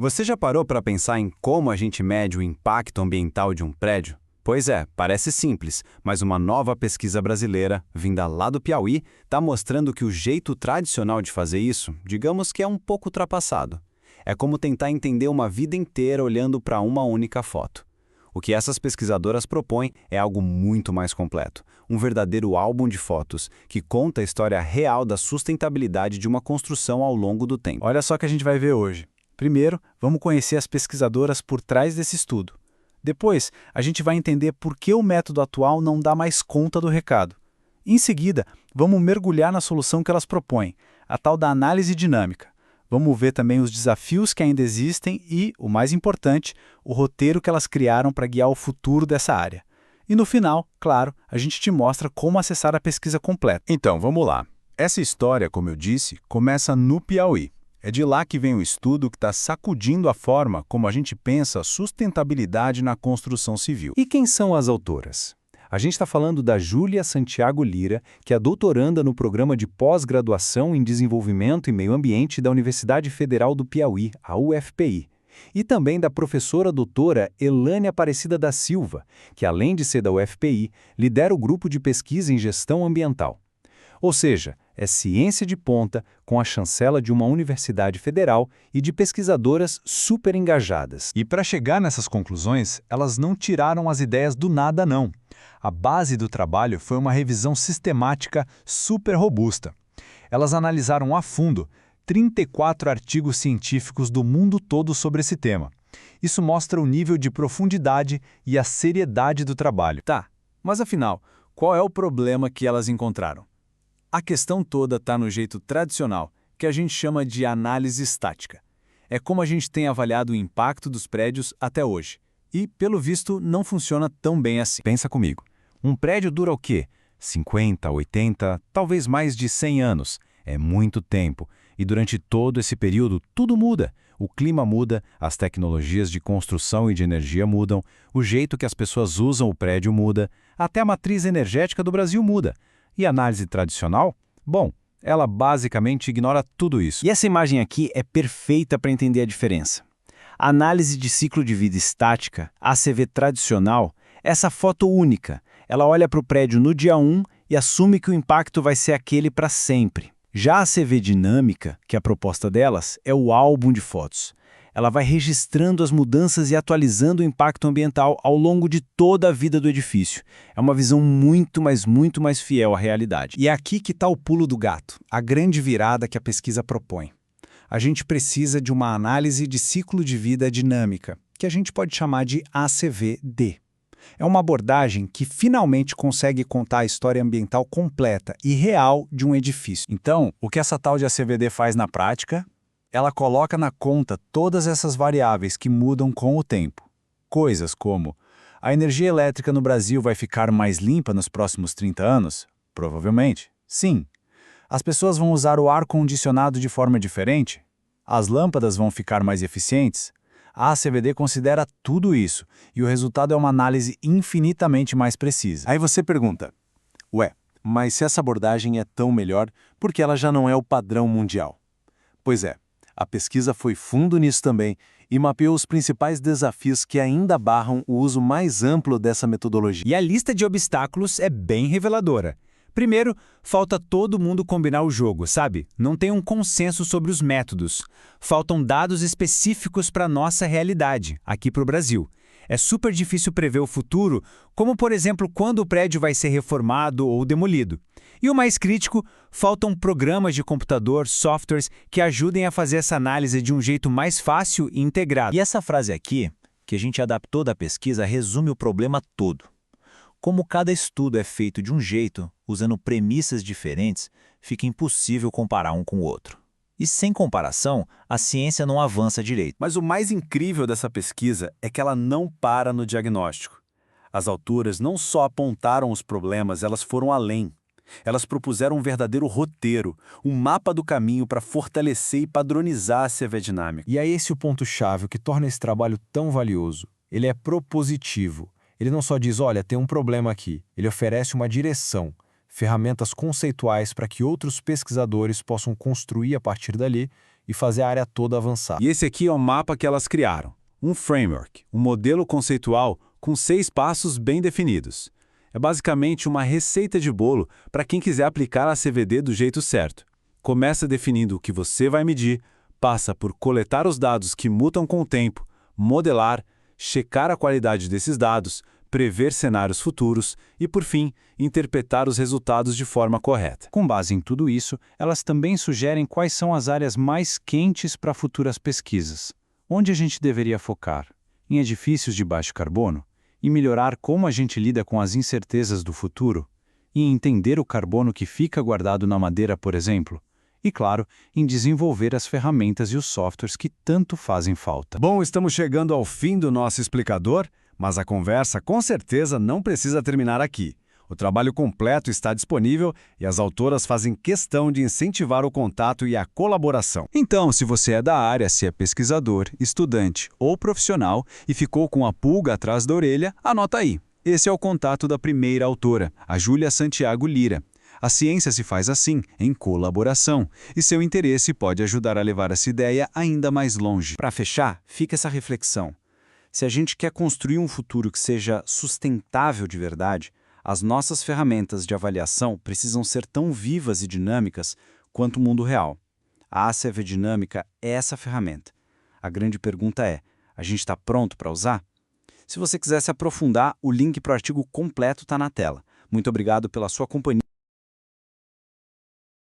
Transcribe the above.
Você já parou para pensar em como a gente mede o impacto ambiental de um prédio? Pois é, parece simples, mas uma nova pesquisa brasileira, vinda lá do Piauí, está mostrando que o jeito tradicional de fazer isso, digamos que é um pouco ultrapassado. É como tentar entender uma vida inteira olhando para uma única foto. O que essas pesquisadoras propõem é algo muito mais completo, um verdadeiro álbum de fotos que conta a história real da sustentabilidade de uma construção ao longo do tempo. Olha só o que a gente vai ver hoje. Primeiro, vamos conhecer as pesquisadoras por trás desse estudo. Depois, a gente vai entender por que o método atual não dá mais conta do recado. Em seguida, vamos mergulhar na solução que elas propõem, a tal da análise dinâmica. Vamos ver também os desafios que ainda existem e, o mais importante, o roteiro que elas criaram para guiar o futuro dessa área. E no final, claro, a gente te mostra como acessar a pesquisa completa. Então, vamos lá. Essa história, como eu disse, começa no Piauí. É de lá que vem o estudo que está sacudindo a forma como a gente pensa a sustentabilidade na construção civil. E quem são as autoras? A gente está falando da Júlia Santiago Lira, que é doutoranda no programa de pós-graduação em Desenvolvimento e Meio Ambiente da Universidade Federal do Piauí, a UFPI. E também da professora doutora Elane Aparecida da Silva, que além de ser da UFPI, lidera o grupo de pesquisa em gestão ambiental. Ou seja, é ciência de ponta com a chancela de uma universidade federal e de pesquisadoras super engajadas. E para chegar nessas conclusões, elas não tiraram as ideias do nada, não. A base do trabalho foi uma revisão sistemática super robusta. Elas analisaram a fundo 34 artigos científicos do mundo todo sobre esse tema. Isso mostra o nível de profundidade e a seriedade do trabalho. Tá, mas afinal, qual é o problema que elas encontraram? A questão toda está no jeito tradicional, que a gente chama de análise estática. É como a gente tem avaliado o impacto dos prédios até hoje. E, pelo visto, não funciona tão bem assim. Pensa comigo. Um prédio dura o quê? 50, 80, talvez mais de 100 anos. É muito tempo. E durante todo esse período, tudo muda. O clima muda, as tecnologias de construção e de energia mudam, o jeito que as pessoas usam o prédio muda, até a matriz energética do Brasil muda. E a análise tradicional? Bom, ela basicamente ignora tudo isso. E essa imagem aqui é perfeita para entender a diferença. A análise de ciclo de vida estática, ACV tradicional, é essa foto única. Ela olha para o prédio no dia 1 e assume que o impacto vai ser aquele para sempre. Já a ACV dinâmica, que é a proposta delas, é o álbum de fotos. Ela vai registrando as mudanças e atualizando o impacto ambiental ao longo de toda a vida do edifício. É uma visão muito mais fiel à realidade. E é aqui que está o pulo do gato, a grande virada que a pesquisa propõe. A gente precisa de uma análise de ciclo de vida dinâmica, que a gente pode chamar de ACV-D. É uma abordagem que finalmente consegue contar a história ambiental completa e real de um edifício. Então, o que essa tal de ACVD faz na prática? Ela coloca na conta todas essas variáveis que mudam com o tempo. Coisas como: a energia elétrica no Brasil vai ficar mais limpa nos próximos 30 anos? Provavelmente, sim. As pessoas vão usar o ar-condicionado de forma diferente? As lâmpadas vão ficar mais eficientes? A ACVD considera tudo isso, e o resultado é uma análise infinitamente mais precisa. Aí você pergunta, ué, mas se essa abordagem é tão melhor, por que ela já não é o padrão mundial? Pois é, a pesquisa foi fundo nisso também e mapeou os principais desafios que ainda barram o uso mais amplo dessa metodologia. E a lista de obstáculos é bem reveladora. Primeiro, falta todo mundo combinar o jogo, sabe? Não tem um consenso sobre os métodos. Faltam dados específicos para a nossa realidade, aqui para o Brasil. É super difícil prever o futuro, como, por exemplo, quando o prédio vai ser reformado ou demolido. E o mais crítico, faltam programas de computador, softwares, que ajudem a fazer essa análise de um jeito mais fácil e integrado. E essa frase aqui, que a gente adaptou da pesquisa, resume o problema todo. Como cada estudo é feito de um jeito, usando premissas diferentes, fica impossível comparar um com o outro. E sem comparação, a ciência não avança direito. Mas o mais incrível dessa pesquisa é que ela não para no diagnóstico. As autoras não só apontaram os problemas, elas foram além. Elas propuseram um verdadeiro roteiro, um mapa do caminho para fortalecer e padronizar a ACV dinâmica. E é esse o ponto-chave, o que torna esse trabalho tão valioso. Ele é propositivo. Ele não só diz, olha, tem um problema aqui. Ele oferece uma direção, ferramentas conceituais para que outros pesquisadores possam construir a partir dali e fazer a área toda avançar. E esse aqui é o mapa que elas criaram. Um framework, um modelo conceitual com 6 passos bem definidos. É basicamente uma receita de bolo para quem quiser aplicar a CVD do jeito certo. Começa definindo o que você vai medir, passa por coletar os dados que mutam com o tempo, modelar, checar a qualidade desses dados, prever cenários futuros e, por fim, interpretar os resultados de forma correta. Com base em tudo isso, elas também sugerem quais são as áreas mais quentes para futuras pesquisas. Onde a gente deveria focar? Em edifícios de baixo carbono? Em melhorar como a gente lida com as incertezas do futuro? Em entender o carbono que fica guardado na madeira, por exemplo? E, claro, em desenvolver as ferramentas e os softwares que tanto fazem falta. Bom, estamos chegando ao fim do nosso explicador, mas a conversa com certeza não precisa terminar aqui. O trabalho completo está disponível e as autoras fazem questão de incentivar o contato e a colaboração. Então, se você é da área, se é pesquisador, estudante ou profissional e ficou com a pulga atrás da orelha, anota aí. Esse é o contato da primeira autora, a Júlia Santiago Lira. A ciência se faz assim, em colaboração, e seu interesse pode ajudar a levar essa ideia ainda mais longe. Para fechar, fica essa reflexão. Se a gente quer construir um futuro que seja sustentável de verdade, as nossas ferramentas de avaliação precisam ser tão vivas e dinâmicas quanto o mundo real. A ACV Dinâmica é essa ferramenta. A grande pergunta é, a gente está pronto para usar? Se você quiser se aprofundar, o link para o artigo completo está na tela. Muito obrigado pela sua companhia.